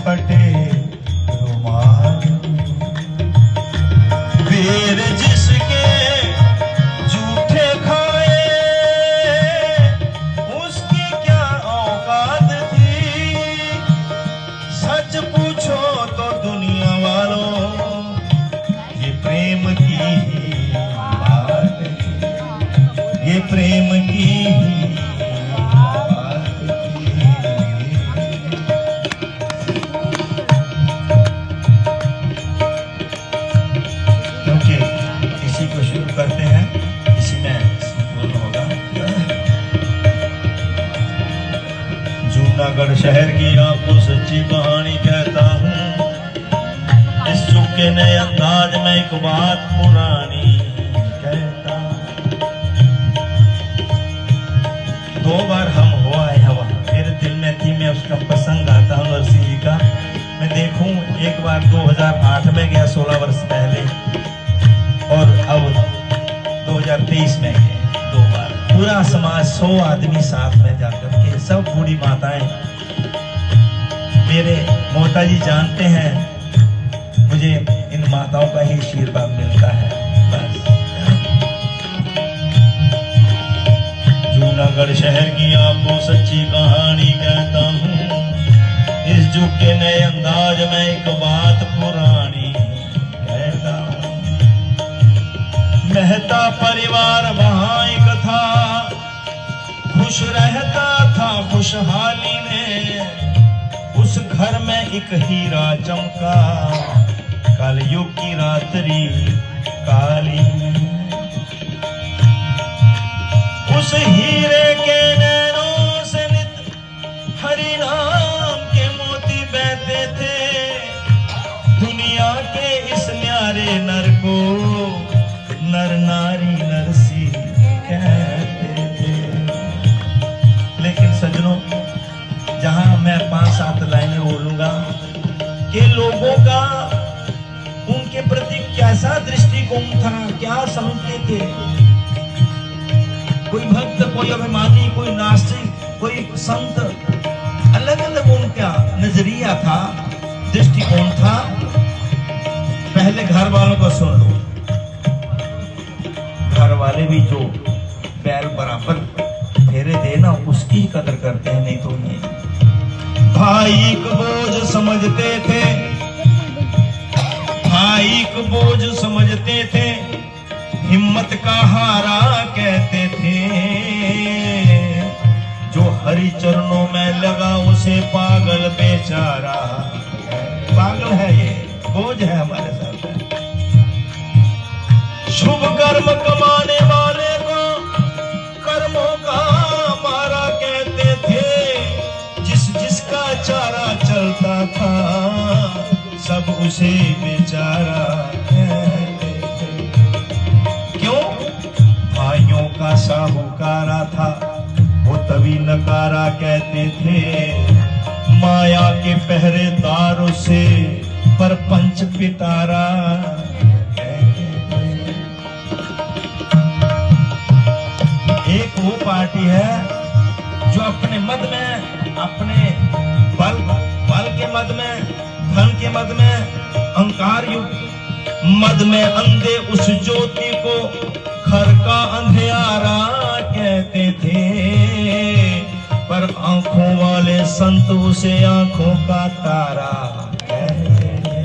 फटे रुमाल। वीर जिसके झूठे खाए उसकी क्या औकात थी। सच पूछो तो दुनिया वालों ये प्रेम की बात है, ये प्रेम की करते हैं, इसी में संपूर्ण होगा। जूनागढ़ शहर की आपको सच्ची कहानी कहता हूँ। इस चुपके नए अंदाज में एक बात पुरानी कहता हूँ। 2 बार हम हो आए हैं वहाँ, मेरे दिल में थी, मैं उसका प्रसंग आता हूँ नरसिंह जी का। मैं देखूं, एक बार 2008 में गया 16 वर्ष पहले, और अब 2023 में गए 2 बार। पूरा समाज 100 आदमी साथ में जाकर के, सब बूढ़ी माताएं। मेरे मोता जी जानते हैं मुझे इन माताओं का ही आशीर्वाद मिलता है बस। जूनागढ़ शहर की आपको सच्ची कहानी कहता हूँ। इस युग के नए अंदाज में एक बात पुरानी कहता हूँ। मेहता परिवार वहां एक था, खुश रहता था खुशहाली में। उस घर में एक हीरा चमका, कलयुग की रात्रि काली में। उस हीरे के नैनों से नित हरि नाम के मोती बहते थे। दुनिया के इस न्यारे नर को नर नारी नरसिंह कहते थे। लेकिन सज्जनों, जहां मैं 5-7 लाइनें बोलूंगा कि लोगों का उनके प्रति कैसा दृष्टिकोण था, क्या समझते थे। कोई भक्त, कोई अभिमानी, कोई नास्तिक, कोई संत, अलग अलग उनका नजरिया था, दृष्टिकोण था। पहले घर वालों को सुन लो। घर वाले भी जो बैल बराबर फेरे देना उसकी कदर करते हैं, नहीं तो नहीं। भाई को बोझ समझते थे, भाई को बोझ समझते थे, हिम्मत का हारा कहते थे। जो हरि चरणों में लगा उसे पागल बेचारा। पागल है ये, बोझ है हमारे साथ। शुभ कर्म कमाने वाले को कर्मों का मारा कहते थे। जिसका चारा चलता था सब उसे बेचारा कहते थे। क्यों? भाइयों का साहूकारा था, वो तभी नकारा कहते थे। माया के पहरेदारों से परपंच पिटारा। एक वो पार्टी है जो अपने मद में, अपने बल के मद में, धन के मद में, अहंकार युक्त मद में अंधे उस ज्योति को घर का अंधियारा कहते थे। पर आंखों वाले संत उसे आंखों का तारा कहते थे।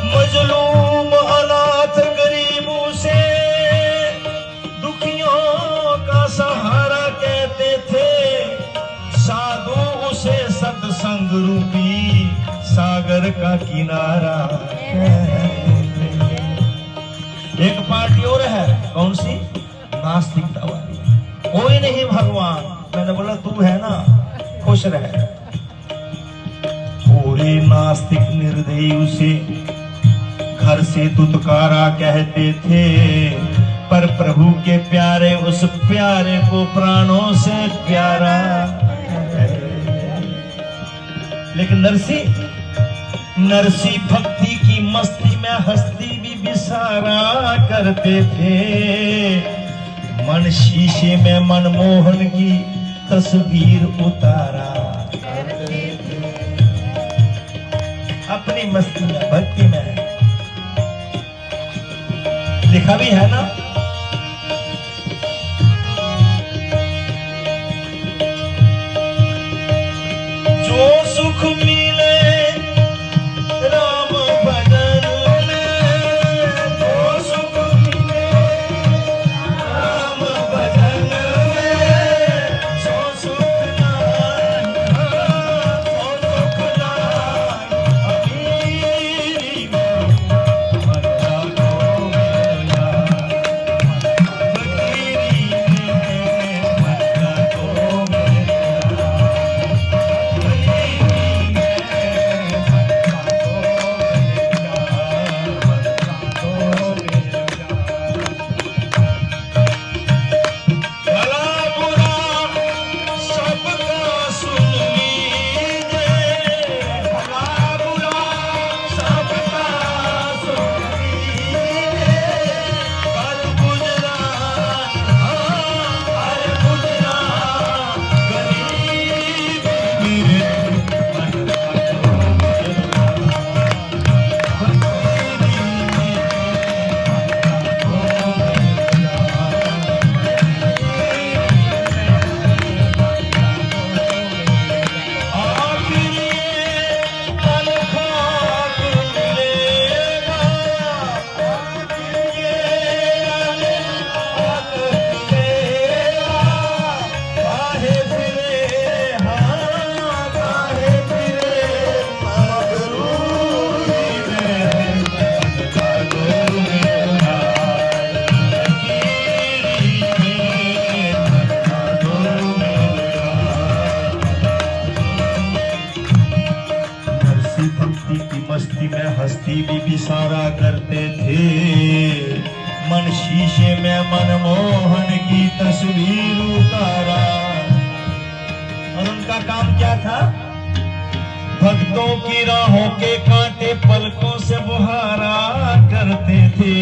मजलूम अनाथ गरीबों से सहारा कहते थे। साधु उसे सत्संग रूपी सागर का किनारा कहते थे। एक पार्टी और है, कौन सी? नास्तिकता वाली। कोई नहीं भगवान। मैंने बोला तू है ना, खुश रहे। पूरे नास्तिक निर्दयी उसे घर से दुत्कारा कहते थे। पर प्रभु के प्यारे उस प्यारे को प्राणों से प्यारा। लेकिन नरसी भक्ति की मस्ती में हस्ती भी विसारा करते थे। मन शीशे में मनमोहन की तस्वीर उतारा करते थे। मस्ती में, भक्ति में है। लिखा भी है ना, जो सुख मिले राम भजन में, जो सुख मिले राम भजन में, सो सुख नाई, सो सुख नाई अमीरी में, मन लागो मेरा, फकीरी में मन लागो मेरा। मस्ती में हस्ती भी विसारा करते थे, मन शीशे में मनमोहन की तस्वीर उतारा। और उनका काम क्या था? भक्तों की राहों के कांटे पलकों से बुहारा करते थे,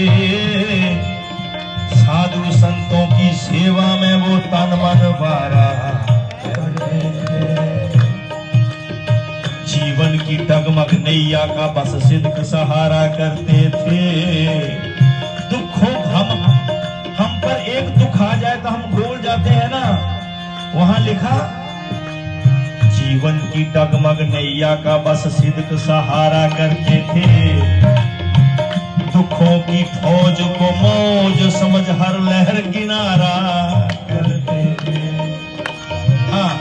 साधु संतों की सेवा में वो तन मन वारा करते थे। जीवन की डगमग नैया का बस सिद्ध सहारा करते थे। दुखों हम पर एक दुख आ जाए तो हम भूल जाते हैं ना, वहां लिखा जीवन की डगमग नैया का बस सिद्ध सहारा करते थे। दुखों की फौज को मौज समझ हर लहर किनारा करते थे। हाँ,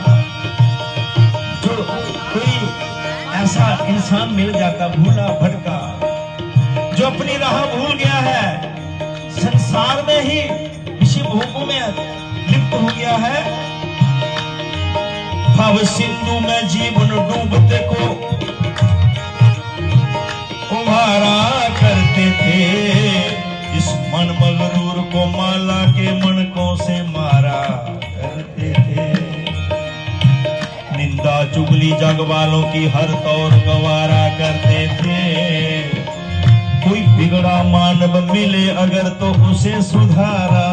जो कोई ऐसा इंसान मिल जाता भूला भटका, जो अपनी राह भूल गया है, संसार में ही इसी भूखों में लिप्त हो गया है, भव सिंधु में जीवन डूबते को उभारा करते थे। इस मन मगरूर को माला के मणकों से मारा करते थे। निंदा चुगली जग वालों की हर तौर गवारा करते थे। कोई बिगड़ा मानव मिले अगर तो उसे सुधारा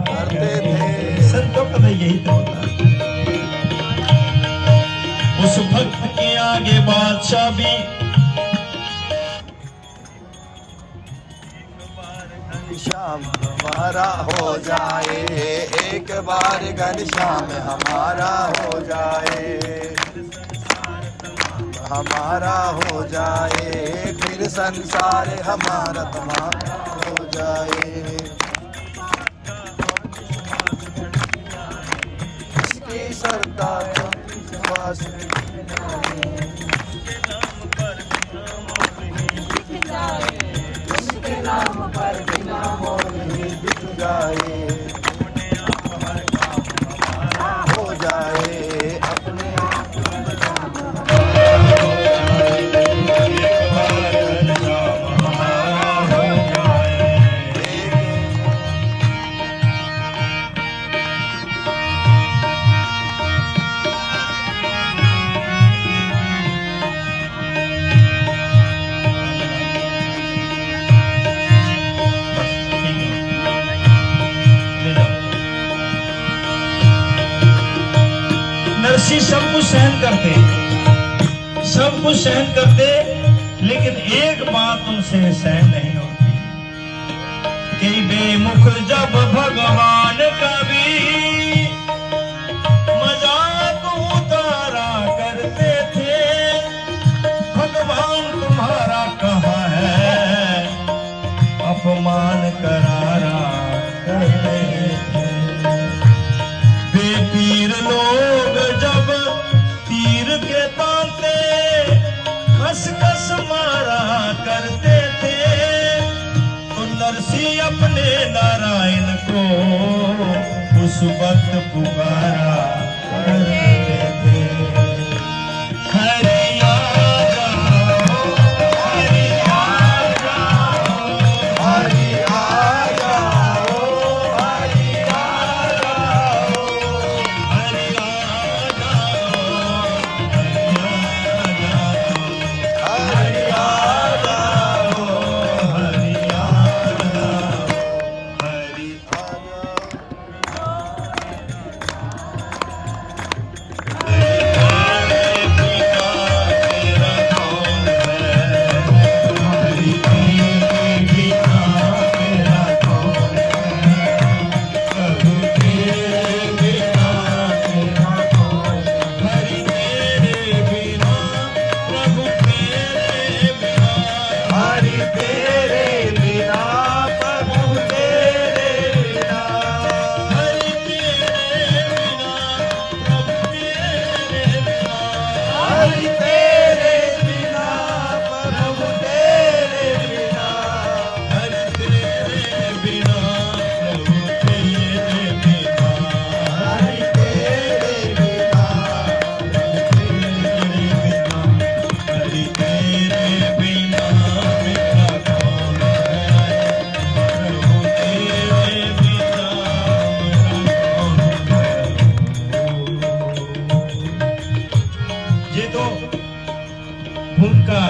करते थे। संतों का तो यही तो होता। उस भक्त के आगे बादशाह भी घनश्याम हमारा हो जाए, एक बार घनश्याम हमारा हो जाए, हमारा हो जाए, फिर संसार हमारा तुम्हारा हो जाए। इसकी श्रद्धा उसके नाम पर बिना मोल ही बिक जाए, हो जाए अपने नरसी सब कुछ सहन करते, सब कुछ सहन करते, लेकिन एक बात उनसे सहन नहीं होती कि बेमुख जब भगवान का भी मजाक उतारा करते थे। भगवान तुम्हारा कहाँ है, अपमान करारा करते थे। बेपीर लोग जब तीर के तांते कस कस मारा करते थे, तो नरसी अपने नारायण को उस वक्त पुकारा करते थे। हरि आ जाओ, हरि आ जाओ, हरि आ जाओ, हरि आ जाओ, हरि आ जाओ, हरि आ जाओ, हरि आ जाओ, हरि हरि तेरे बिना प्रभु तेरे बिना, हरि तेरे बिना प्रभु तेरे बिना, हरि तेरे बिना ये तो उनका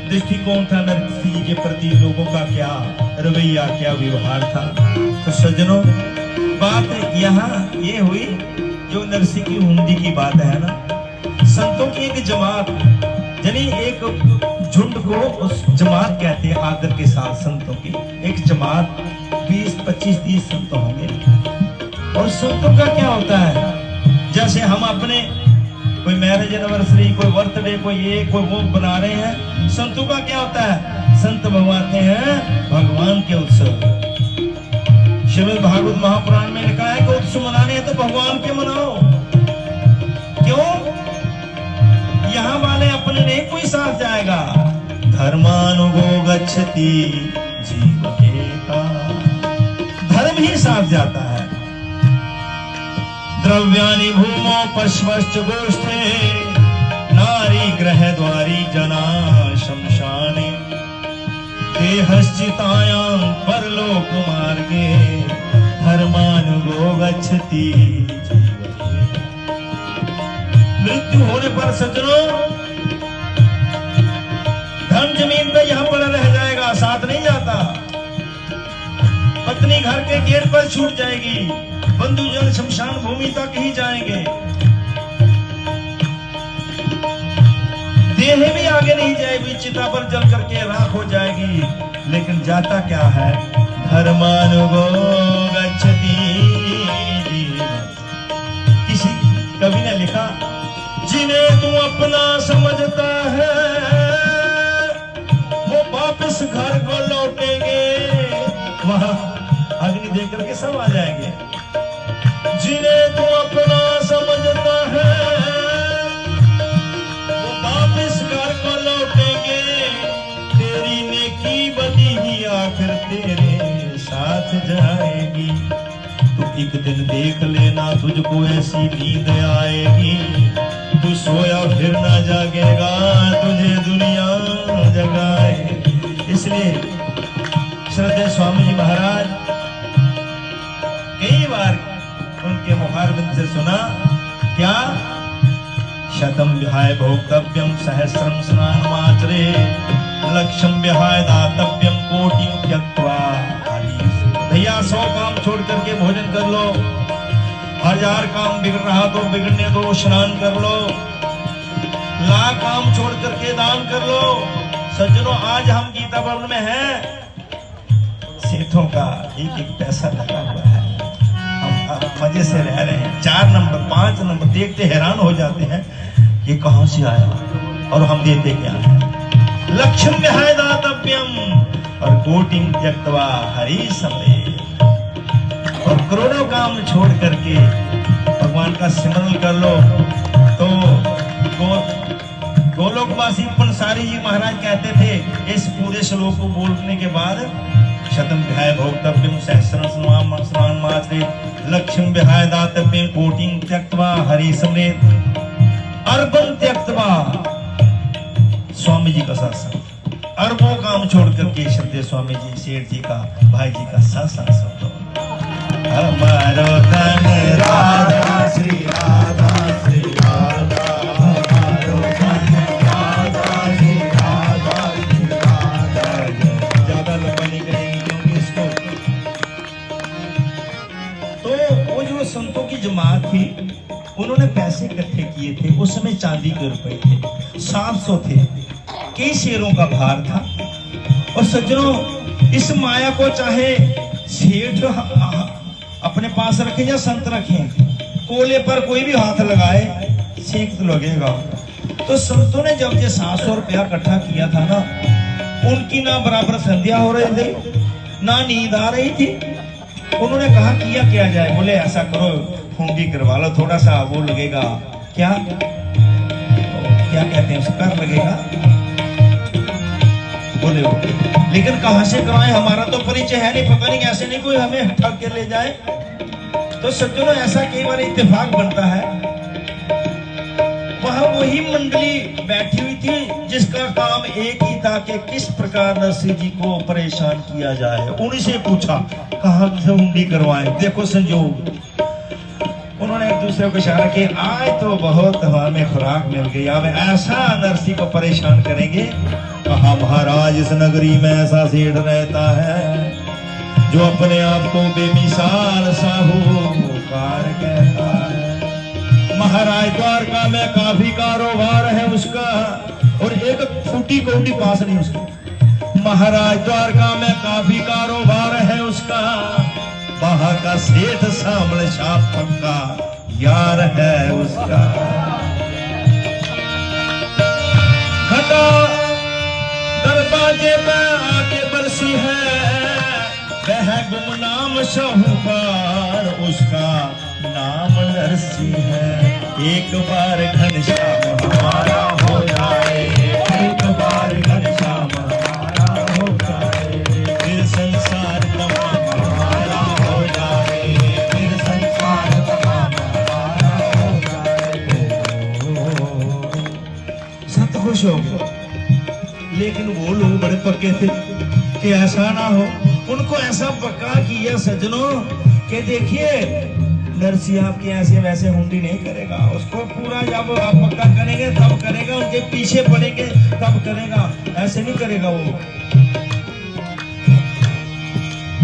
दृष्टिकोण था नरसिंह जी के प्रति, लोगों का क्या रवैया, क्या व्यवहार था। तो सज्जनों, बात यहाँ ये हुई जो नरसिंह की हुंडी की बात है ना, संतों की एक जमात, यानी एक झुंड को उस जमात कहते हैं आदर के साथ। संतों की एक जमात 20, 25, 30 संत होंगे। और संतों का क्या होता है, जैसे हम अपने कोई मैरिज एनिवर्सरी, कोई बर्थडे, कोई ये कोई वो बना रहे हैं, संतों का क्या होता है, संत भगवाते हैं भगवान के उत्सव। श्रीमद् भागवत महापुराण में लिखा है कि उत्सव मनाने हैं तो भगवान के मनाओ। क्यों? यहाँ वाले अपने नहीं कोई साथ जाएगा। धर्मानुगो गच्छति जीवकेता, धर्म ही साथ जाता है। द्रव्यानि भूमो पश्वश्च गोष्ठे, नारी ग्रह द्वारी जना शमशाने, देहश्चितायां परलोक मार्गे, धर्मानुगो गच्छति जीवके। मृत्यु होने पर सज्जनों, धन जमीन पे यहाँ पड़ा रह जाएगा, साथ नहीं जाता। पत्नी घर के गेट पर छूट जाएगी, बंधुजन शमशान भूमि तक ही जाएंगे, देह भी आगे नहीं जाएगी, चिता पर जल करके राख हो जाएगी। लेकिन जाता क्या है, धर्मानुगो गच्छति। किसी कवि ने लिखा, जिन्हें तू अपना समझता है वो वापस घर को लौटेंगे, वहां अग्नि देख करके सब आ जाएंगे। जिन्हें तू अपना समझता है वो वापस घर को लौटेंगे, तेरी नेकी बदी ही आखिर तेरे साथ जाएगी। तो एक दिन देख लेना तुझको ऐसी नींद आएगी, तू सोया फिर ना जागेगा, तुझे दुनिया जगाए। इसलिए श्रद्धेय स्वामी जी महाराज कई बार उनके मुखारबिंद से सुना, क्या शतम विहाय भोक्तव्यम सहस्रम स्नानमाचरे, लक्षम विहाय दातव्यम कोटि त्यक्त्वा। भैया 100 काम छोड़ करके भोजन कर लो, 1000 काम बिगड़ रहा तो बिगड़ने दो, स्नान कर लो, 1,00,000 काम छोड़ करके दान कर लो, सज्जनों आज हम गीता भवन में हैं, सेठों का एक एक पैसा लगा हुआ है, हम मजे से रह रहे हैं। 4 नंबर 5 नंबर देखते हैरान हो जाते हैं ये कहां से आया और हम देते क्या हैं। लक्ष्यम विहाय दातव्यम और कोटिं त्यक्त्वा हरि समेत, और करोड़ों काम छोड़ करके भगवान का सिमरन कर लो। तो गोलोकवासी पंसारी जी महाराज कहते थे इस पूरे श्लोक को बोलने के बाद, शतम विहाय भोक्तव्यम सहस्रम स्नान मात्रे लक्ष्यम विहाय दातव्यम कोटिं त्यक्त्वा हरि समेत अर्बन त्यक्त्वा। स्वामी जी का सत्संग, अरबों काम छोड़ करके श्रद्धेय स्वामी जी सेठ जी का भाई जी का सत्संग सुन लो। हमारो तन राधा श्री राधा श्री राधा, हमारो तन राधा श्री राधा श्री राधा। ज्यादा लंबा नहीं करेंगे क्योंकि इसको, तो वो जो संतों की जमात थी उन्होंने पैसे इकट्ठे किए थे। उस समय चांदी के रुपए थे, 700 थे, कई शेरों का भार था। और सज्जनों इस माया को चाहे सेठ अपने पास रखे या संत रखें, कोले पर कोई भी हाथ लगाए सेक तो लगेगा। तो संतों ने जब ये 700 रुपया इकट्ठा किया था ना, उनकी ना बराबर संध्या हो रही थी ना नींद आ रही थी। उन्होंने कहा किया क्या जाए, बोले ऐसा करो हुंडी करवा लो, थोड़ा सा वो लगेगा, क्या क्या कहते हैं उसका, कर लगेगा बोले वो। लेकिन कहां से करवाएं, हमारा तो परिचय है नहीं, पता नहीं ऐसे नहीं कोई हमें ठग के ले जाए। तो सज्जनों ऐसा कई बार इत्तेफाक बनता है। वहां वही मंडली बैठी हुई थी जिसका काम एक ही था कि किस प्रकार नरसिंह जी को परेशान किया जाए। उन्हीं से पूछा कहां से हुंडी करवाएं, देखो संजोग। उन्होंने एक दूसरे को इशारा किया, आज तो बहुत हमें खुराक मिल गई, अब ऐसा नरसिंह को परेशान करेंगे। कहा महाराज इस नगरी में ऐसा सेठ रहता है जो अपने आप को बेमिसाल साहूकार कहता है। महाराज द्वारका में काफी कारोबार है उसका और एक फूटी कोटी पास नहीं उसकी। महाराज द्वारका में काफी कारोबार है उसका, वहां का सेठ सामल शाह पक्का यार है उसका। घटा दरवाजे पे आके बरसी है वह गुमनाम साहूकार, उसका नाम नरसी है। एक बार घनश्याम हमारा हो जाए, एक बार घनश्याम हमारा हो जाए, फिर संसार तमाम हमारा हो जाए, फिर संसार तमाम हमारा हो जाए। संत खुश हो गए। लेकिन वो लोग बड़े पक्के थे कि ऐसा ना हो। उनको ऐसा पक्का किया सज्जनों कि देखिए नरसिंह आपके ऐसे वैसे हुंडी नहीं करेगा, उसको पूरा जब आप पक्का करेंगे तब करेगा, उनके पीछे पड़ेंगे तब करेगा, ऐसे नहीं करेगा वो।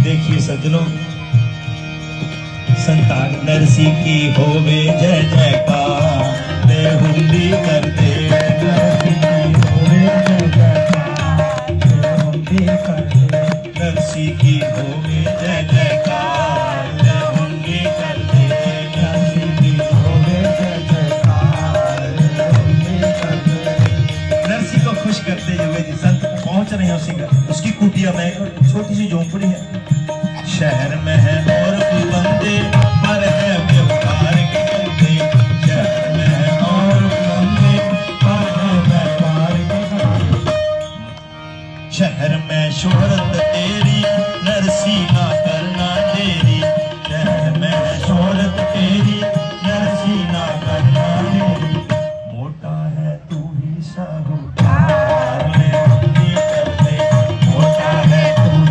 देखिए सज्जनों, संतान नरसिंह की होवे जय जयकार, दे हुंडी कर दे नरसिंह की होवे जय जयकार, दे हुंडी कर दे नरसिंह की होवे जय जयकार, दे हुंडी कर दे नरसिंह की होवे जय जयकार, दे हुंडी कर दे। नरसिंह को खुश करते हुए संत पहुंच रहे हैं उसकी कुटिया में। छोटी सी झोंपड़ी है, शहर में है और भी बंदे पर है व्यवहार के बंदे, शहर में है और भी बंदे पर है व्यापार के बंदे। शहर में शोहरत तेरी नरसिंह ना करना देरी, शहर में है शोहरत तेरी नरसिंह ना करना देरी। मोटा है तू ही साहूकार, ले हुंडी कर दे, मोटा है तू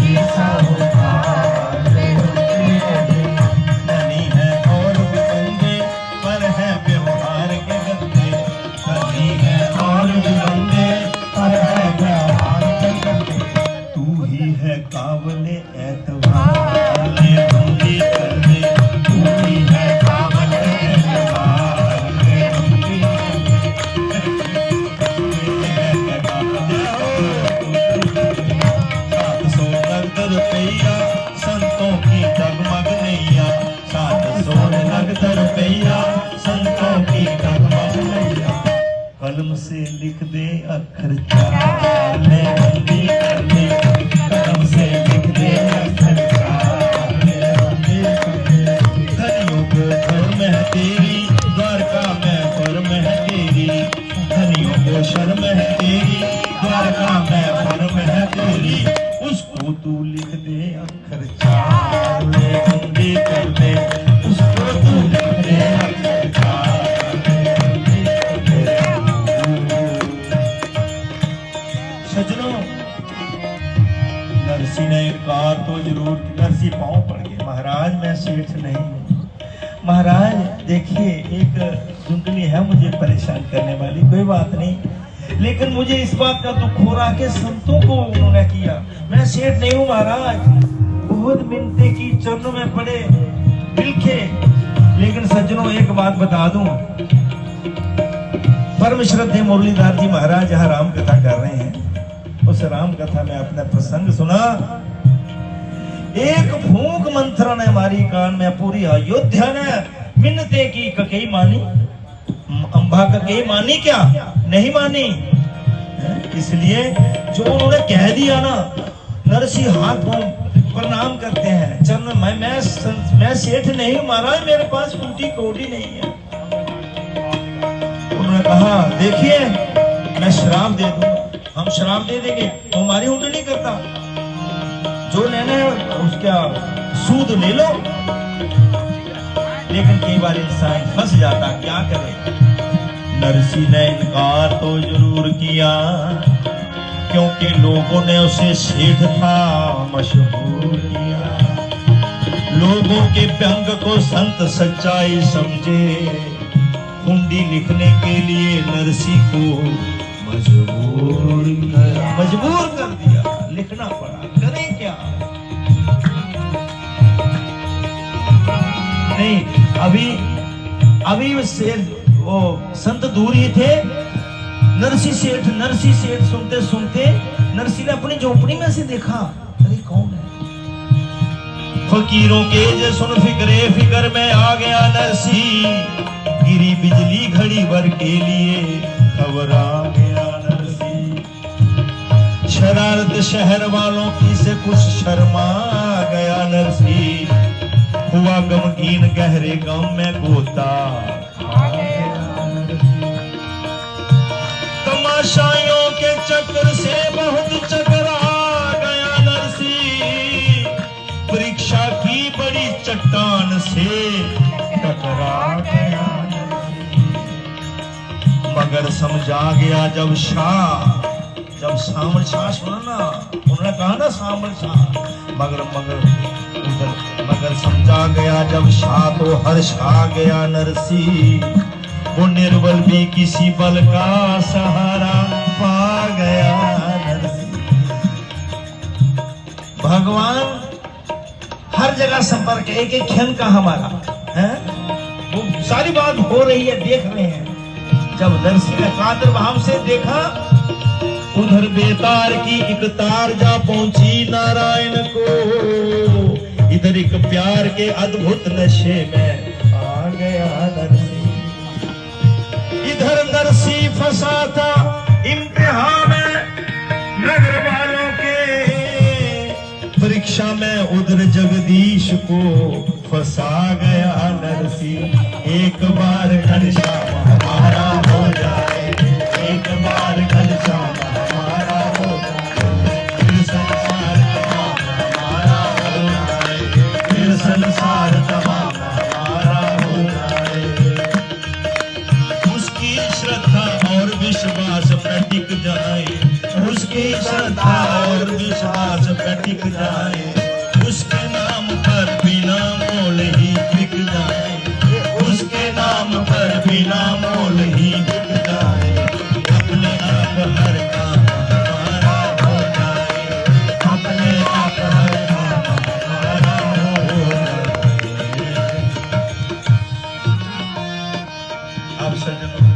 कलम से लिख दे अक्षर चार ले बंदी कर दे, कलम से लिख दे अक्षर चार ले बंदी कर दे। धनियों को धर्म है तेरी, द्वारका में परम है तेरी, धनियों को शर्म है तेरी, द्वारका में परम है तेरी। उसको तू लिख दे अक्षर चार ले बंदी कर दे, उसको तू लिख दे अक्षर चार ले बंदी कर दे। सजनों, नरसी ने इनकार तो जरूर, नरसी पांव पड़ गए, महाराज मैं सेठ नहीं हूं। महाराज देखिए एक धुंधली है मुझे परेशान करने वाली, कोई बात नहीं, लेकिन मुझे इस बात का दुख हो रहा कि संतों को उन्होंने किया, मैं सेठ नहीं हूँ महाराज। बहुत मिन्नतें की, चरणों में पड़े, बिलखे। लेकिन सज्जनों एक बात बता दूं, परम श्रद्धेय मुरलीधर जी महाराज जहाँ राम कथा कर रहे हैं, उस राम कथा में अपना प्रसंग सुना। एक फूंक मंत्रा ने मारी कान में, पूरी अयोध्या ने मिन्नतें की, ककई मानी, अंबा ककई मानी क्या नहीं मानी। इसलिए जो उन्होंने कह दिया ना, नरसी हाथ प्रणाम करते हैं, चरण मैं सेठ नहीं हूं महाराज, मेरे पास टूटी कौड़ी नहीं है। उन्होंने कहा देखिए मैं श्राप दे दूंगा, हम श्राप दे देंगे, तो हमारी उल्टी नहीं करता, जो लेना है उसका सूद ले लो। लेकिन कई बार इंसान फंस जाता, क्या करे। नरसी ने इनकार तो जरूर किया, क्योंकि लोगों ने उसे सेठ था मशहूर किया। लोगों के व्यंग को संत सच्चाई समझे, हुंडी लिखने के लिए नरसी को मजबूर कर दिया, लिखना पड़ा, करें क्या। नहीं, अभी वो संत दूर ही थे। नरसी सेठ सुनते सुनते नरसी ने अपनी झोपड़ी में से देखा, अरे कौन है। फकीरों के जे सुन फिक्र में आ गया नरसी, गिरी बिजली घड़ी भर के लिए घबरा गया नरसी। शरारत शहर वालों की से कुछ शर्मा गया नरसी, हुआ गमगीन गहरे गम में गोता खा गया नरसी। तमाशाइयों के चक्र से बहुत चकरा गया नरसी, परीक्षा की बड़ी चट्टान से टकरा गया नरसी। मगर समझा गया जब सामर शाह सुना ना, उन्होंने कहा ना सामर शाह, मगर समझा गया जब शाह तो हर्ष आ गया नरसी, वो निर्बल भी किसी बल का सहारा पा गया नरसी। भगवान हर जगह संपर्क, एक एक क्षण का हमारा है, वो सारी बात हो रही है, देख रहे हैं। जब नरसी ने कातर भाव से देखा, उधर बेतार की एक तार जा पहुंची नारायण को, इधर एक प्यार के अद्भुत नशे में आ गया नरसी। इधर नरसी फंसा था इम्तिहान में नगर वालों के, परीक्षा में उधर जगदीश को फंसा गया नरसी। एक बार घनश्याम हमारा हो जाए, एक बार घनश्याम हमारा हो जाए, फिर संसार तमाम हमारा हो जाए, फिर संसार तमाम हमारा हो जाए। उसकी श्रद्धा और विश्वास पे टिक जाए, उसकी श्रद्धा और विश्वास पे टिक जाए, उसके नाम पर बिना मोल ही बिक जाए, उसके नाम पर बिना मोल ही बिक जाए। अपने आप हर काम हमारा हो जाए, अपने आप हर काम हमारा हो जाए। अब सज्जनों,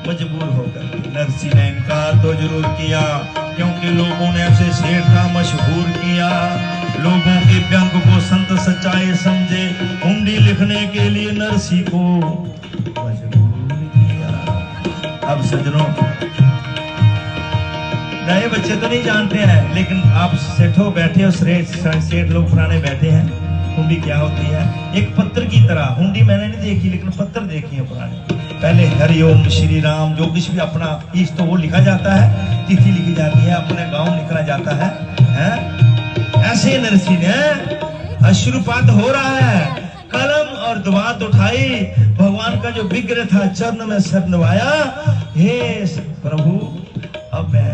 मजबूर होकर नरसी ने इनकार तो जरूर किया, क्योंकि लोगों ने उसे सेठ का मशहूर किया। लोगों के व्यंग को संत सच्चाई समझे, हुंडी लिखने के लिए नरसी को मजबूर किया। सज्जनों, नए बच्चे तो नहीं जानते हैं, लेकिन आप सेठों बैठे हो, सेठ लोग पुराने बैठे हैं, हुंडी क्या होती है। एक पत्र की तरह, हुंडी मैंने नहीं देखी लेकिन पत्र देखी है पुराने। पहले हरिओम श्री राम, जो कुछ भी अपना इष्ट तो वो लिखा जाता है, तिथि लिखी जाती है, अपने गांव निकला जाता है, हैं? ऐसे नरसिंह ने अश्रुपात हो रहा है, कलम और दुआत उठाई, भगवान का जो विग्रह था चरण में सर नवाया, हे प्रभु अब मैं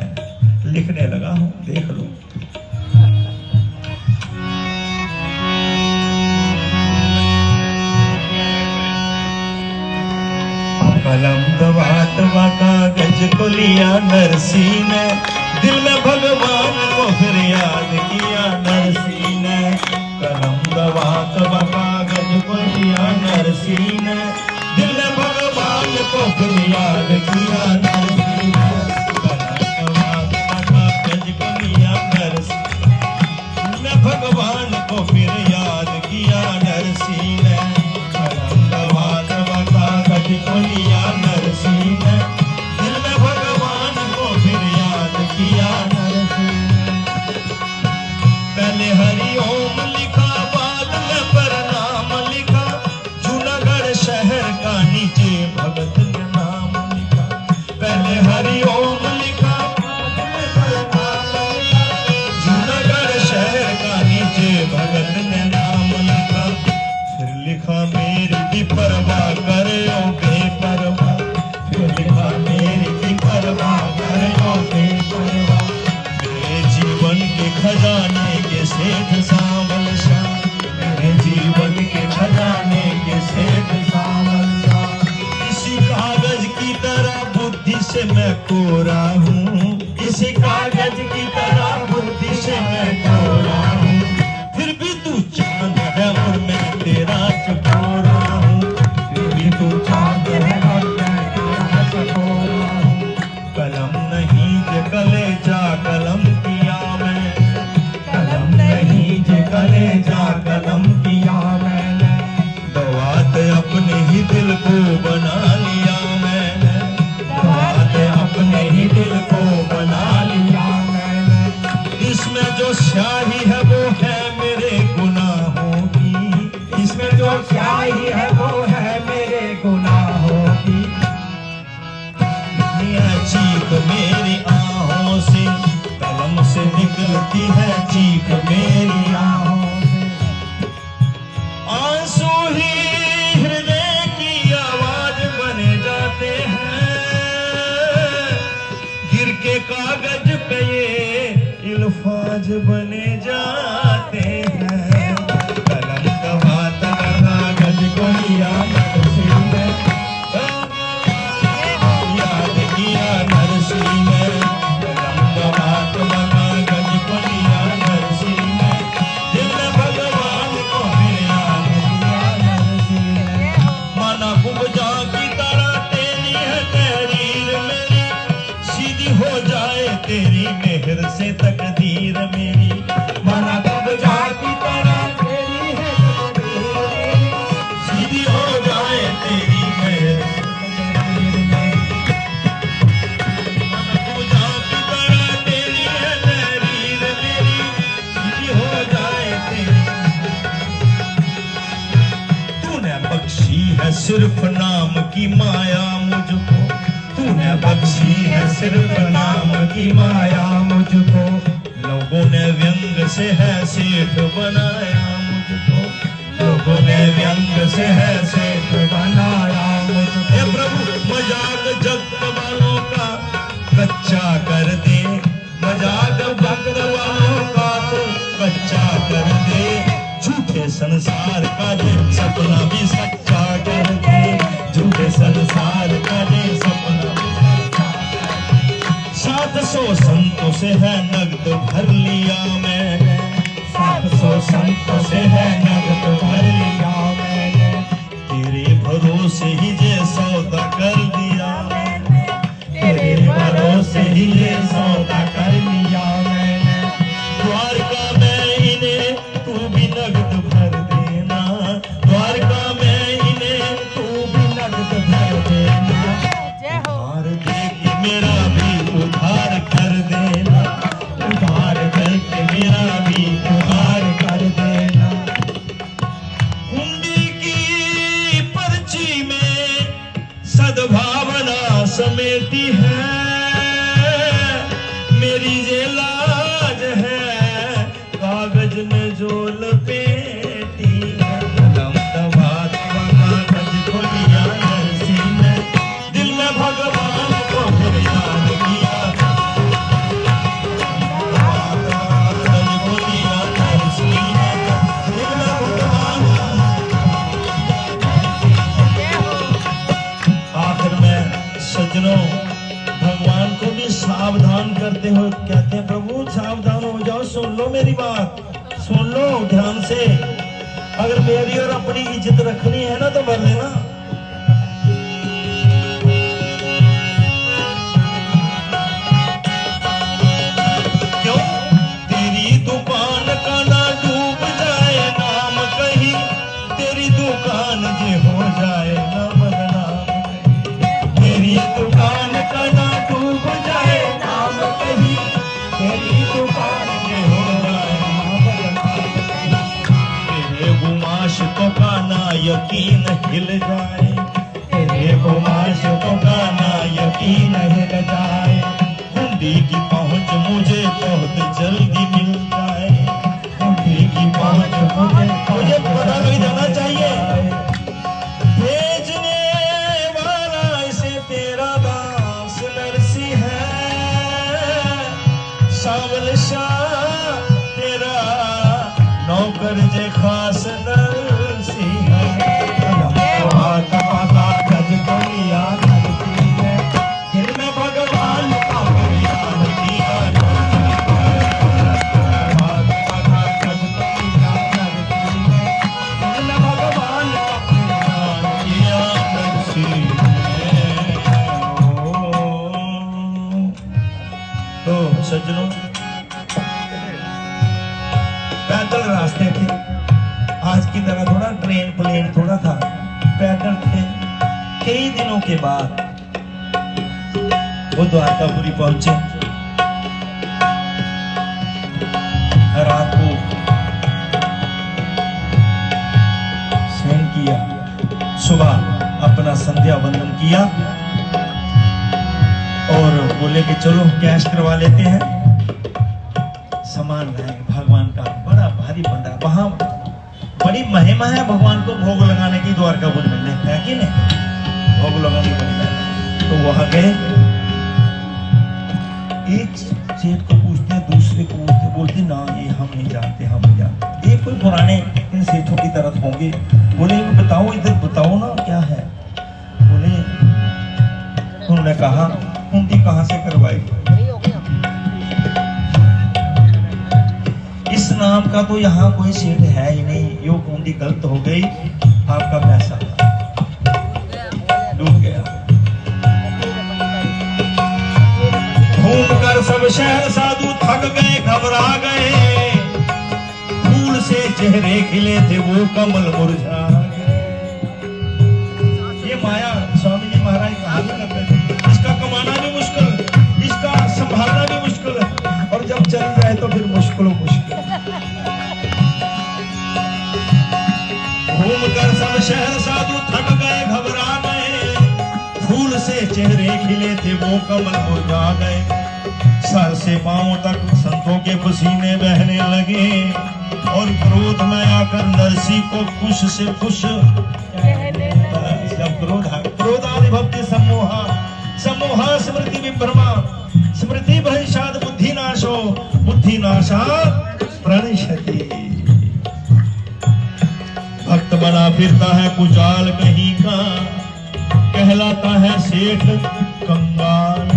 लिखने लगा हूं, देख लो। कलम दवात व कागज को लिया नरसिंह ने, दिल में भगवान को फिर याद किया नरसिंह ने। कलम दवात व कागज को लिया नरसिंह ने, दिल में भगवान को फिर याद किया नरसिंह ने। भगवान को फिर याद किया नरसिंह ने। कलम दवात व कागज को लिया नरसिंह ने, दिल में भगवान को फिर याद किया नरसिंह ने। पहले हरिओम लिखा, बाद में प्रणाम लिखा, जूनागढ़ शहर का नीचे भगत ने नाम लिखा। पहले हरिओम लिखा, भगत ने नाम लिखा, फिर लिखा मेरी भी परवाह करे ओ बेपरवाह, फिर लिखा मेरी भी परवाह करे ओ बेपरवाह। मेरे जीवन के खजाने के सेठ सांवल शाह, मेरे जीवन के खजाने के सेठ सांवल शाह। इसी कागज की तरह बुद्धि से मैं कोरा हूँ, इसी कागज की तरह बुद्धि से मैं कोरा हूँ। चांद है और मैं तेरा चकोरा हूँ, फिर भी तू चांद है और मैं तेरा चकोरा हूँ। कलम नहीं जे कलेजा कलम किया मैं, कलम नहीं जे कलेजा कलम किया मैंने। दवात अपने ही दिल को बना लिया मैंने, दवात अपने ही दिल को बना लिया मैंने। इसमें जो स्याही है वो है मेरे गुनाहों की, इसमें जो स्याही है वो है मेरे गुनाहों की। चीख मेरी आहों से, कलम से निकलती है चीख मेरी आहों से। आंसू ही हृदय की आवाज बने जाते हैं, गिर के कागज पे ये इल्फाज बने जाते हैं। कलम दवात कागज को लिया नरसिंह ने, याद किया नरसिंह ने। कलम दवात कागज को लिया नरसिंह ने, दिल में भगवान को फिर याद किया नरसिंह ने। माना कुबजा की तरह तेरी है तहरीर मेरी, सीधी हो जाए तेरी मेहर से तकदीर मेरी। माना कुबजा की तरह तेरी है तकदीर मेरी, सीधी हो जाए तेरी मेहर से तकदीर मेरी। माना कुबजा की तरह तेरी है तहरीर मेरी, सीधी हो जाए तेरी। तूने बख्शी है सिर्फ नाम की माया मुझको, तूने बख्शी है सिर्फ नाम की माया मुझको। लोगों ने व्यंग से है सेठ बनाया मुझको, लोगों ने व्यंग से है सेठ बनाया मुझको। हे प्रभु मजाक जगत वालों का कच्चा कर दे, मजाक भक्त वालों का तो कच्चा कर दे। झूठे संसार का दे सपना भी सच्चा कर दे, झूठे संसार का दे सपना भी सच्चा कर दे। 700 संतों से है नगद भर लिया मैंने, 700 संतों से है नगद भर लिया मैंने। तेरे भरोसे ही ये सौदा कर दिया मैंने, तेरे भरोसे ही ये सौदा कर लिया मैंने। द्वारका में इन्हें तू भी नगद भर देना, द्वारका में इन्हें तू भी नगद भर देना। मार दे भावना समेटी है, मेरी ये लाज है कागज में जो लपेटी है। कलम दबा दबा कागज को लिया नरसी ने, दिल में भगवान को फिर याद किया। कागज को लिया नरसी ने, दिल में भगवान। आखिर में सज्जनों भगवान को भी सावधान करते हुए कहते हैं, प्रभु सावधान हो जाओ, सुन लो मेरी बात, सुन लो ध्यान से। अगर मेरी और अपनी इज्जत रखनी है ना तो मर लेना। क्यों? तेरी दुकान का ना डूब जाए नाम कहीं, तेरी दुकान जे हो जाए ना बदनाम कहीं। तेरी दुकान का ना डूब जाए नाम कहीं, तेरी दुकान जे हो जाए ना बदनाम कहीं। तेरे गुमाश्तों का ना यकीन हिल जाए, तेरे गुमाश्तों का ना यकीन हिल जाए। हुंडी की पहुंच मुझे बहुत जल्दी मिल जाए, हुंडी की पहुंच मुझे पता नहीं जाना चाहिए। भेजने वाला इसे तेरा दास नरसी है, सावल शाह तेरा नौकर जे खास नरसी है। हाथ पाता गज को लिया नरसी है, दिल में भगवान का फिर याद किया। हाथ पाता गज को लिया नरसी है, दिल में भगवान का फिर याद किया नरसी है। तो सज्जनों पैदल रास्ते थे, आज की तरह थोड़ा ट्रेन प्लेन थोड़ा था, पैदल थे। कई दिनों के बाद वो द्वारकापुरी पहुंचे। रात को स्नान किया, सुबह अपना संध्या वंदन किया और बोले कि चलो कैश करवा लेते हैं। सामान लाए भगवान का, बड़ा भारी भंडार। वहां बड़ी महिमा है भगवान को भोग लगाने की द्वारकापुर में, है कि नहीं? भोग लगाने की बड़ी महिमा। तो वहां गए, एक सेठ को पूछते, दूसरे को पूछते, बोलते ना ये हम नहीं जानते, हम नहीं जानते। एक कोई पुराने इन सेठों की तरह होंगे, बोले बताओ इधर बताओ ना क्या है। बोले, उन्होंने कहा हुंडी कहाँ से करवाई? इस नाम का तो यहाँ कोई सेठ है ही नहीं, यो हुंडी गलत हो गई, आपका पैसा डूब गया। घूमकर सब शहर साधु थक गए, घबरा गए। फूल से चेहरे खिले थे वो कमल मुरझा गए। ये माया स्वामी जी महाराज कहा करते थे, इसका कमाना भी मुश्किल, इसका संभालना भी मुश्किल, और जब चल रहे तो फिर मुश्किल मुश्किल। घूमकर सब शहर साधु थक गए, घबरा गए। फूल से चेहरे खिले थे वो कमल मुरझा गए। सर से पांव तक संतों के पसीने बहने लगे, और क्रोध में आकर नरसी को खुश से खुश जब क्रोधादि भक्ति सम्मोहा, सम्मोहा स्मृति विभ्रमा, स्मृति भ्रंशात् बुद्धिनाशो, बुद्धिनाशात् प्रणश्यति। भक्त बना फिरता है कुचाल कहीं का, कहलाता है सेठ कंगाल।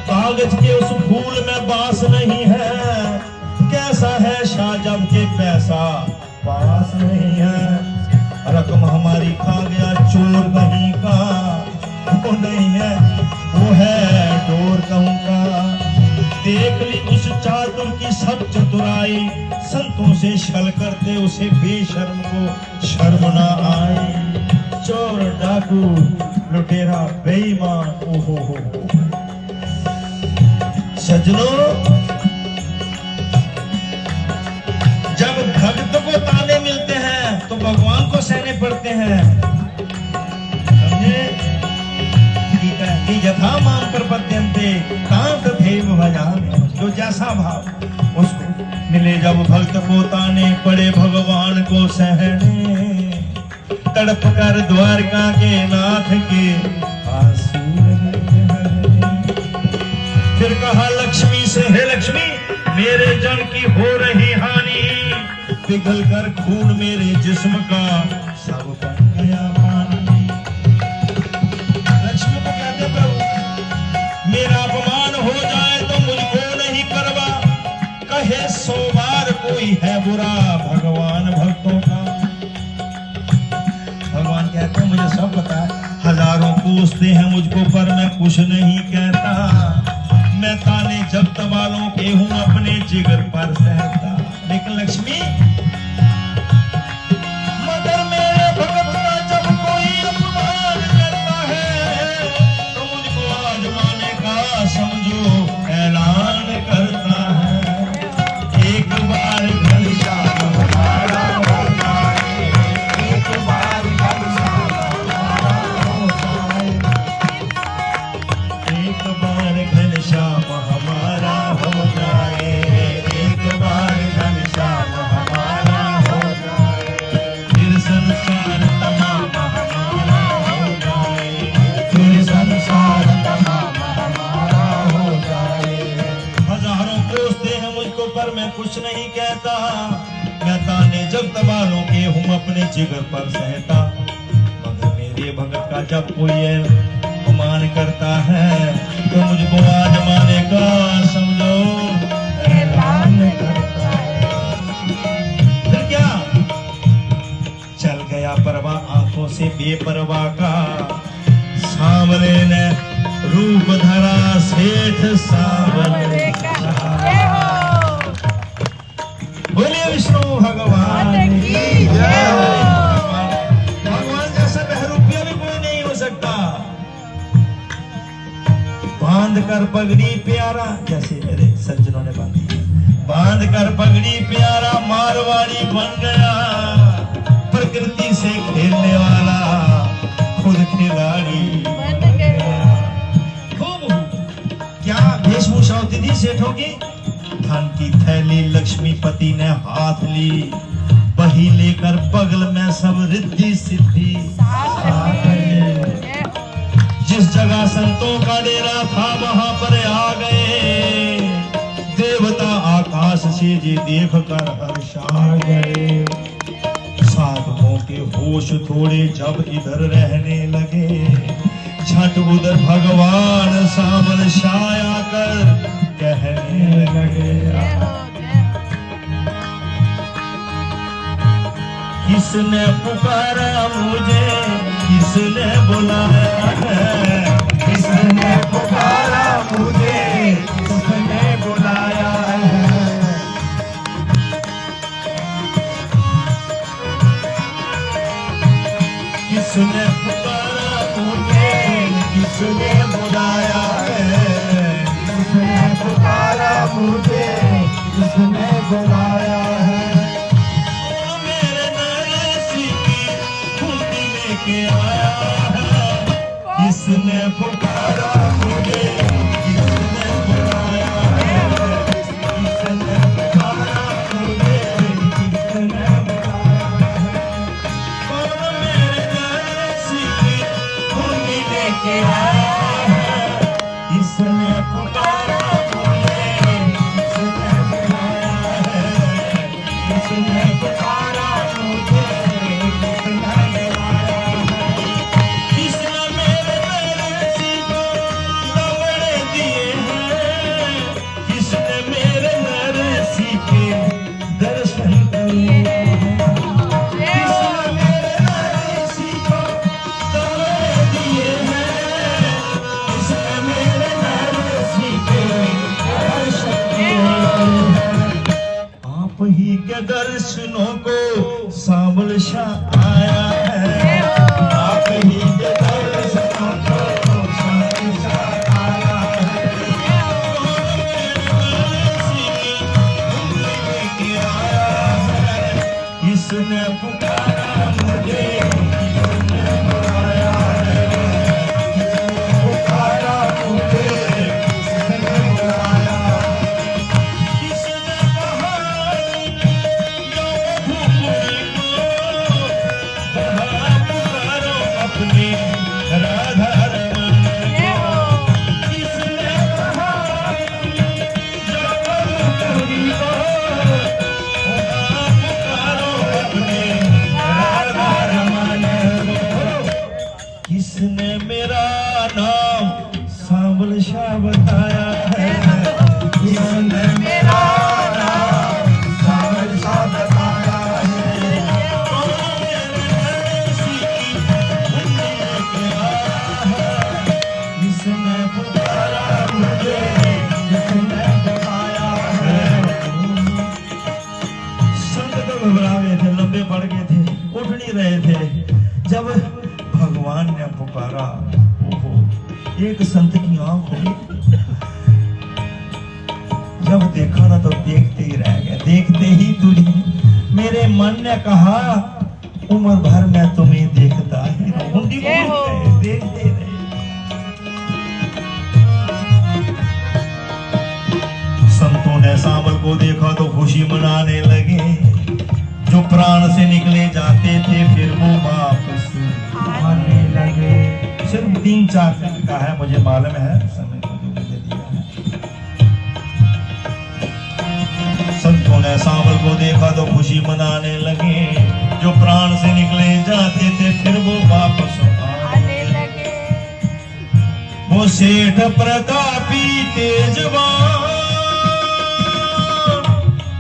कागज के उस फूल में बास नहीं है, कैसा है शाह जब के पैसा पास नहीं है। रकम हमारी खा गया चोर कहीं का, वो नहीं है वो है डोर कहूं का। देख ली उस चातुर की सब चतुराई, संतों से छल करते उसे बेशर्म को शर्म ना आए। चोर डाकू लुटेरा बेईमान, ओहो हो। सज्जनों, जब भक्त को ताने मिलते हैं तो भगवान को सहने पड़ते हैं। जो जैसा भाव उसको मिले। जब भक्त को ताने पड़े भगवान को सहने, तड़प कर द्वारका के नाथ के आंसू रहे। फिर कहा लक्ष्मी से, हे लक्ष्मी मेरे जन की हो रही हानि, पिघल कर खून मेरे जिस्म का सब बन गया पानी। लक्ष्मी को कहते प्रभु मेरा अपमान हो जाए तो मुझको नहीं परवा, कहे 100 बार कोई है बुरा भगवान भक्तों का। भगवान कहते हैं मुझे सब पता है, हजारों कोसते हैं मुझको पर मैं कुछ नहीं कहता। मैं ताने जब तबालों के हूं अपने जिगर पर सहता। लेकिन लक्ष्मी मगर मेरे भगत का जब कोई अपमान करता है तो मुझको आजमाने का समझो ऐलान करता है। एक बार घनश्याम हमारा होता है, एक बार घनश्याम हमारा होता है, एक बार घनश्याम हमारा हो जाए, एक बार घनश्याम हमारा हो जाए, फिर संसार तमाम हमारा हो जाए, फिर संसार तमाम हमारा हो जाए। हजारों कोसते हैं मुझको पर मैं कुछ नहीं कहता। मैं ताने जब तबालों के हूँ अपने जिगर पर सहता। मगर मेरे भगत का जब कोई अपमान करता है तो मुझको आजमाने का समझो ऐलान करता है। फिर क्या चल गया परवाह आंखों से बेपरवाह का, सांवरे ने रूप धरा सेठ सांवरे का। बोलिए विष्णु भगवान की जय। भगवान जैसा बहरूपिया भी कोई नहीं हो सकता। बांध कर पगड़ी प्यारा, जैसे मेरे सज्जनों ने बांधी, बांध कर पगड़ी प्यारा मारवाड़ी बन गया, प्रकृति से खेलने वाला खुद खिलाड़ी बन गया। खूब क्या वेशभूषा होती थी सेठों की, धन की थैली लक्ष्मीपति ने हाथ ली, वही लेकर बगल में सब रिद्धि सिद्धि साथ ले। जिस जगह संतों का डेरा था वहां पर आ गए, देवता आकाश से जी देख कर हर्षा गए। साधुओं के होश थोड़े जब इधर रहने लगे, झट उधर भगवान सामन छाया कर कहने लगे, किसने पुकारा मुझे, किसने बुलाया है, किसने पुकारा मुझे, किसने बुलाया है। किसने पुकारा मुझे, किसने बुलाया है, किसने पुकारा मुझे, किसने बुलाया है। मेरे नरेशी की खूंटी लेके आया है, किसने पुकारा मुझे, किसने बुलाया है, किसने पुकारा मुझे, किसने बुलाया है। कौन मेरे नरेशी की खूंटी लेके आया है, किसने पुकारा मुझे, किसने बुलाया है, किसने पुकारा मुझे, किसने बुलाया है। किसने मेरे नरेशी को दवड़े दिए हैं, किसने मेरे नरेशी के दर्शन किए हैं। किसने मेरे नरेशी को दवड़े दिए हैं, किसने मेरे नरेशी के दर्शन किए हैं। आप ही के दर्शनों को सांवल शाह आया है, आप ही के दर्शनों को सांवल शाह आया है। लेके आया है, किसने पुकारा मुझे, किसने बुलाया है, किसने पुकारा मुझे, किसने बुलाया है। ने पुकारा। ओहो, एक संत की आंख खुली, जब देखा ना तो देखते ही रह गए, देखते ही तुझे। मेरे मन ने कहा उम्र भर मैं तुम्हें देखता ही रहूंगी, देखते रहे। संतों ने सांवल को देखा तो खुशी मनाने लगे। जो प्राण से निकले जाते थे फिर वो वापस आने लगे। सिर्फ 3-4 दिन का है, मुझे मालूम है समय को जो मुझे दिया है। संतों ने सांवल को देखा तो खुशी मनाने लगे। जो प्राण से निकले जाते थे फिर वो वापस आने लगे। वो सेठ प्रतापी तेजवान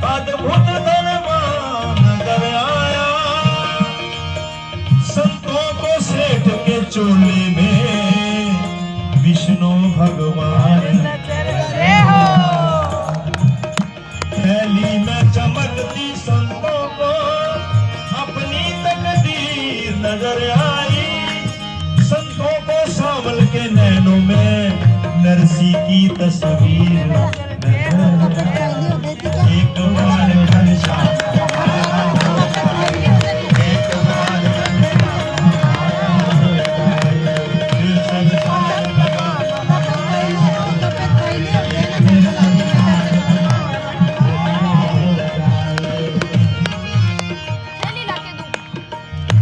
अद्भुत धनवान नजर आया। संतों को सेठ के चोले में विष्णु भगवान थैली में चमकती संतों को अपनी तकदीर नजर आई। संतों को सांवल के नैनों में नरसी की तस्वीर नजर आई। एक बार घनश्याम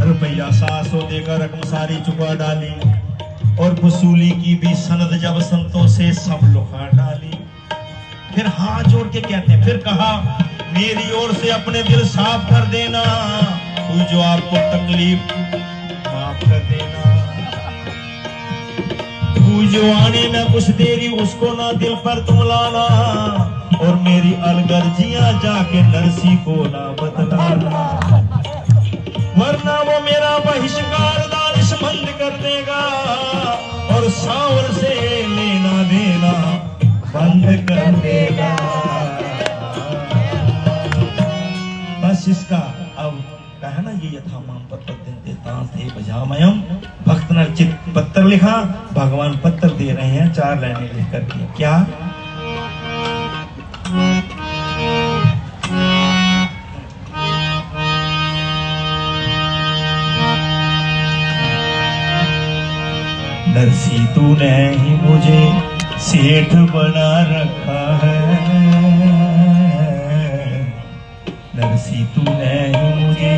रुपया 700 देकर रकम सारी चुका डाली और वसूली की भी सनद जब संतों से सब लुका डाली। फिर हाथ जोड़ के कहते, फिर कहा मेरी ओर से अपने दिल साफ कर देना, कोई जो आपको तकलीफ माफ कर देना। कोई जो आने में कुछ देरी उसको ना दिल पर तुम लाना, और मेरी अलगर्जियां जाके नरसी को ना बतलाना, वरना वो मेरा बहिष्कार दानिशमंद कर देगा और सांवर से लेना देना बंद कर देगा। बस इसका अब कहा ना, ये यथामाम पत्र बजामयम भक्त ने चित पत्र लिखा, भगवान पत्र दे रहे हैं 4 लाइनें लिख करके। क्या नरसी तूने ही मुझे सेठ बना रखा है। नरसी तूने ही मुझे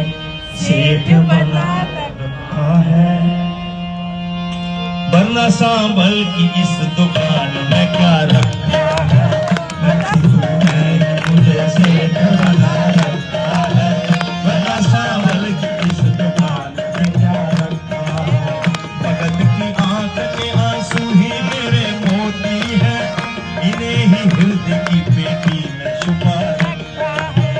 सेठ बना रखा है, वरना सांभल की इस दुकान में क्या रखा है। नरसी तूने ही मुझे सेठ बना रखा है, वरना सांभल की इस दुकान में क्या रखा है। भगत की आंख के आंसू ही मेरे मोती है, इन्हें ही हृदय की पेटी में छुपा रखा है।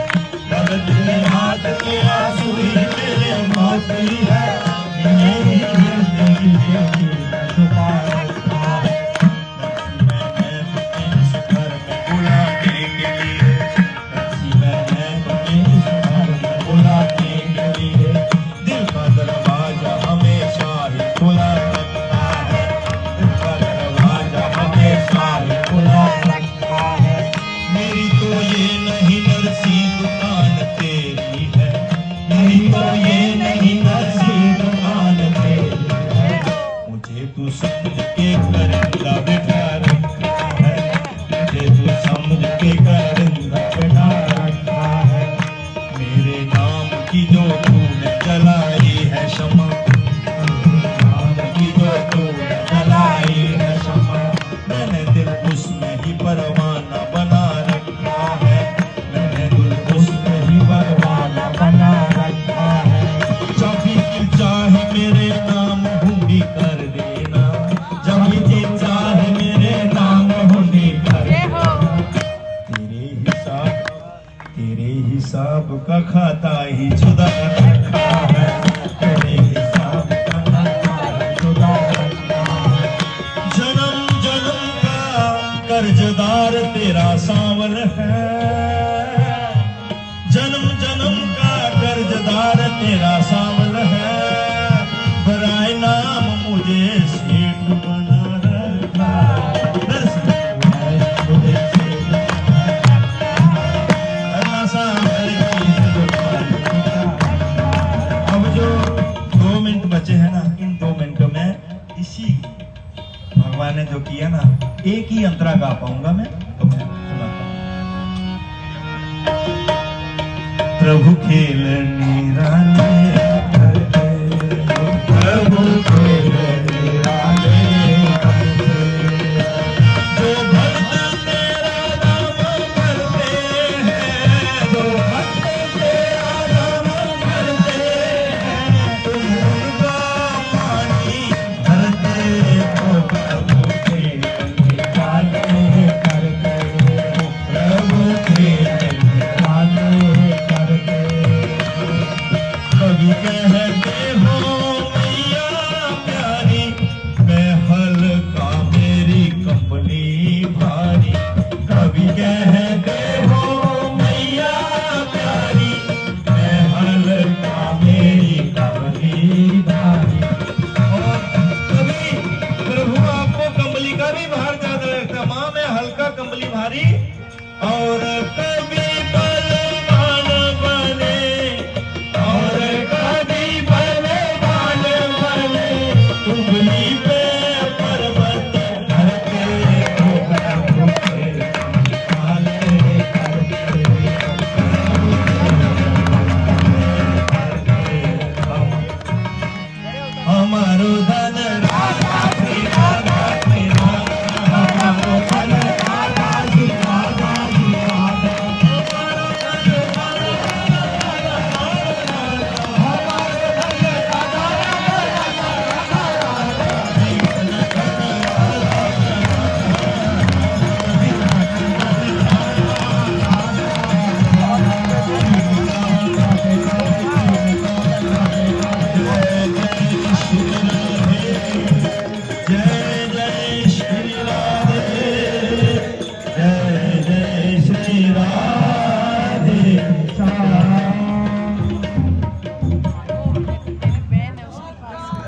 भगत के हाथ के आंसू ही मेरे मोती है, इन्हें ही हृदय की पेटी में छुपा रखा है। मैंने मुझे सेठ बना रखा, मुझे सेठ अल्लाह साहब अब जो 2 मिनट बचे हैं ना, इन 2 मिनटों में इसी भगवान ने जो किया ना, एक ही अंतरा गा पाऊंगा मैं, तो मैं सुनाता हूं। प्रभु खेल निराले करते, प्रभु खेल निराले करते, जो भक्त तेरा नाम करते हैं, जो भक्त तेरा नाम करते हैं, तुम उनका पानी भरते हो। प्रभु खेल निराले करते, प्रभु खेल निराले करते। कभी कहते हो मैया प्यारी, मैं हल्का मेरी कंबली भारी। कभी कहते हो मैया प्यारी, मैं हल्का मेरी कंबली भारी। और कभी प्रभु आपको कंबली का भी भार ज्यादा लगता, माँ मैं हल्का कंबली भारी। और कभी बलवान बने, और कभी बलवान बने, उंगली